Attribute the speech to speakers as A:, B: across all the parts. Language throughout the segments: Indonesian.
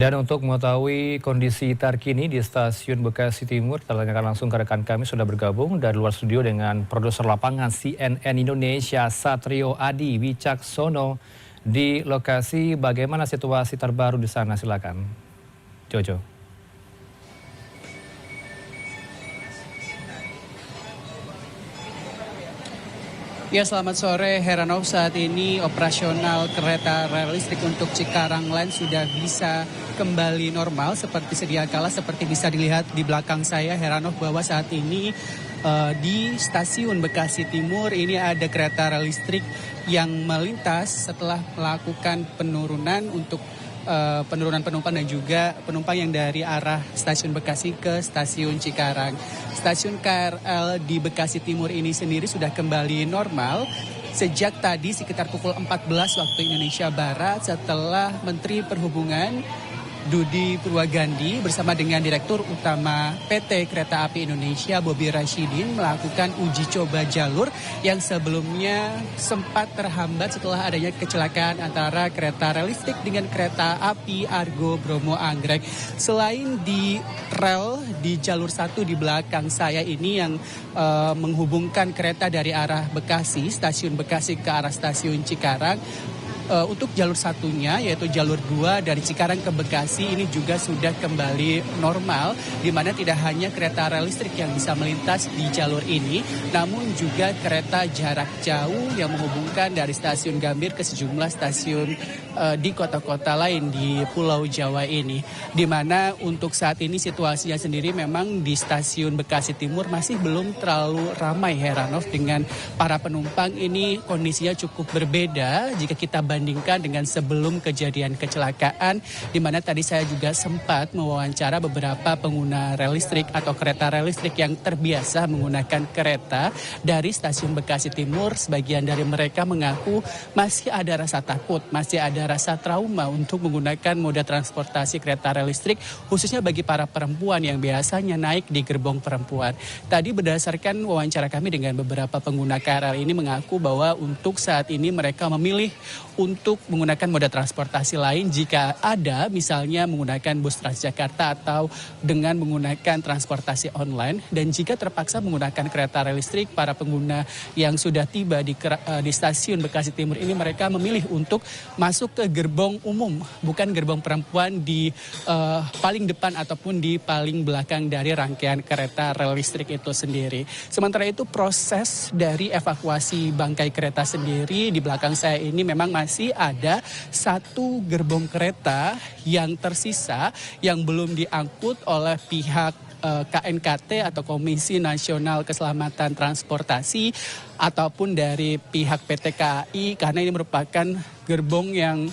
A: Dan untuk mengetahui kondisi terkini di Stasiun Bekasi Timur, kita tanyakan langsung ke rekan kami sudah bergabung dari luar studio dengan produser lapangan CNN Indonesia Satrio Adi Wicaksono di lokasi. Bagaimana situasi terbaru di sana? Silakan, Jojo.
B: Ya, selamat sore Heranov. Saat ini operasional kereta rel listrik untuk Cikarang Line sudah bisa kembali normal seperti sedia kala. Seperti bisa dilihat di belakang saya Heranov, bahwa saat ini di Stasiun Bekasi Timur ini ada kereta rel listrik yang melintas setelah melakukan penurunan untuk penurunan penumpang dan juga penumpang yang dari arah Stasiun Bekasi ke Stasiun Cikarang. Stasiun KRL di Bekasi Timur ini sendiri sudah kembali normal sejak tadi sekitar pukul 14 waktu Indonesia Barat, setelah Menteri Perhubungan Budi Purwagandi bersama dengan Direktur Utama PT Kereta Api Indonesia Bobi Rashidin melakukan uji coba jalur yang sebelumnya sempat terhambat setelah adanya kecelakaan antara kereta rel listrik dengan kereta api Argo Bromo Anggrek. Selain di rel di jalur 1 di belakang saya ini yang menghubungkan kereta dari arah Bekasi, Stasiun Bekasi ke arah Stasiun Cikarang, untuk jalur satunya yaitu jalur 2 dari Cikarang ke Bekasi ini juga sudah kembali normal, di mana tidak hanya kereta rel listrik yang bisa melintas di jalur ini, namun juga kereta jarak jauh yang menghubungkan dari Stasiun Gambir ke sejumlah stasiun di kota-kota lain di Pulau Jawa ini. Di mana untuk saat ini situasinya sendiri memang di Stasiun Bekasi Timur masih belum terlalu ramai Heranov, dengan para penumpang ini kondisinya cukup berbeda jika kita bandingkan dengan sebelum kejadian kecelakaan, di mana tadi saya juga sempat mewawancara beberapa pengguna rel listrik atau kereta rel listrik yang terbiasa menggunakan kereta dari Stasiun Bekasi Timur. Sebagian dari mereka mengaku masih ada rasa takut, masih ada rasa trauma untuk menggunakan moda transportasi kereta rel listrik, khususnya bagi para perempuan yang biasanya naik di gerbong perempuan. Tadi berdasarkan wawancara kami dengan beberapa pengguna KRL ini mengaku bahwa untuk saat ini mereka memilih untuk menggunakan moda transportasi lain jika ada, misalnya menggunakan bus Transjakarta atau dengan menggunakan transportasi online. Dan jika terpaksa menggunakan kereta rel listrik, para pengguna yang sudah tiba di Stasiun Bekasi Timur ini mereka memilih untuk masuk ke gerbong umum, bukan gerbong perempuan di paling depan ataupun di paling belakang dari rangkaian kereta rel listrik itu sendiri. Sementara itu proses dari evakuasi bangkai kereta sendiri di belakang saya ini memang masih ada satu gerbong kereta yang tersisa yang belum diangkut oleh pihak KNKT atau Komisi Nasional Keselamatan Transportasi ataupun dari pihak PT KAI, karena ini merupakan gerbong yang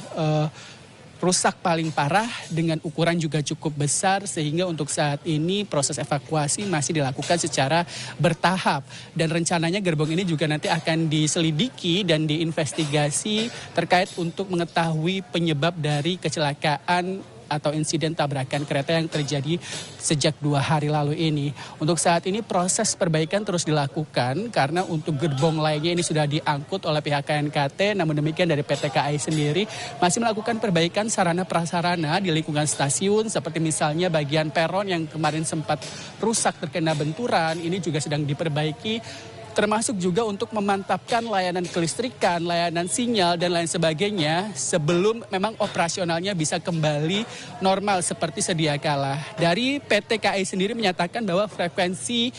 B: rusak paling parah dengan ukuran juga cukup besar, sehingga untuk saat ini proses evakuasi masih dilakukan secara bertahap. Dan rencananya gerbong ini juga nanti akan diselidiki dan diinvestigasi terkait untuk mengetahui penyebab dari kecelakaan atau insiden tabrakan kereta yang terjadi sejak 2 hari lalu ini. Untuk saat ini proses perbaikan terus dilakukan karena untuk gerbong lainnya ini sudah diangkut oleh pihak KNKT. Namun demikian dari PT KAI sendiri masih melakukan perbaikan sarana prasarana di lingkungan stasiun, seperti misalnya bagian peron yang kemarin sempat rusak terkena benturan, ini juga sedang diperbaiki, termasuk juga untuk memantapkan layanan kelistrikan, layanan sinyal, dan lain sebagainya sebelum memang operasionalnya bisa kembali normal seperti sedia kala. Dari PT KAI sendiri menyatakan bahwa frekuensi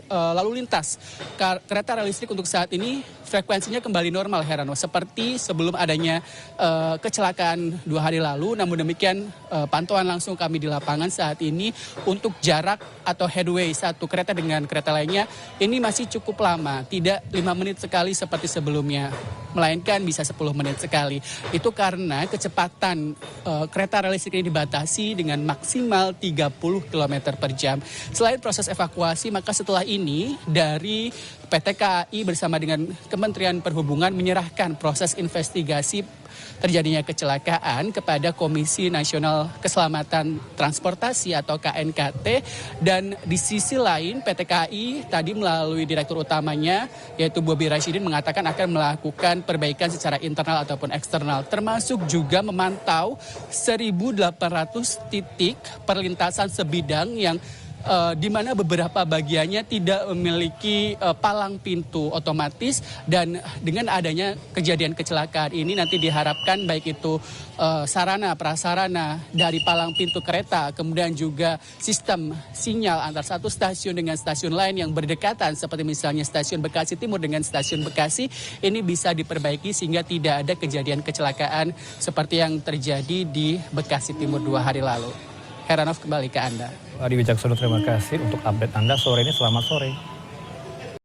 B: lalu lintas kereta rel listrik untuk saat ini frekuensinya kembali normal, Herano, seperti sebelum adanya kecelakaan 2 hari lalu. Namun demikian pantauan langsung kami di lapangan saat ini untuk jarak atau headway satu kereta dengan kereta lainnya ini masih cukup lama, tidak 5 menit sekali seperti sebelumnya, melainkan bisa 10 menit sekali. Itu karena kecepatan kereta rel listrik ini dibatasi dengan maksimal 30 km per jam. Selain proses evakuasi, maka setelah ini dari PT KAI bersama dengan Kementerian Perhubungan menyerahkan proses investigasi terjadinya kecelakaan kepada Komisi Nasional Keselamatan Transportasi atau KNKT, dan di sisi lain PT KAI tadi melalui direktur utamanya yaitu Bobi Rashidin mengatakan akan melakukan perbaikan secara internal ataupun eksternal, termasuk juga memantau 1.800 titik perlintasan sebidang yang di mana beberapa bagiannya tidak memiliki palang pintu otomatis, dan dengan adanya kejadian kecelakaan ini nanti diharapkan baik itu sarana prasarana dari palang pintu kereta, kemudian juga sistem sinyal antar satu stasiun dengan stasiun lain yang berdekatan seperti misalnya stasiun Bekasi Timur dengan stasiun Bekasi ini bisa diperbaiki sehingga tidak ada kejadian kecelakaan seperti yang terjadi di Bekasi Timur 2 hari lalu. Heranov, kembali ke Anda.
A: Adi Wicaksono, terima kasih untuk update Anda sore ini. Selamat sore.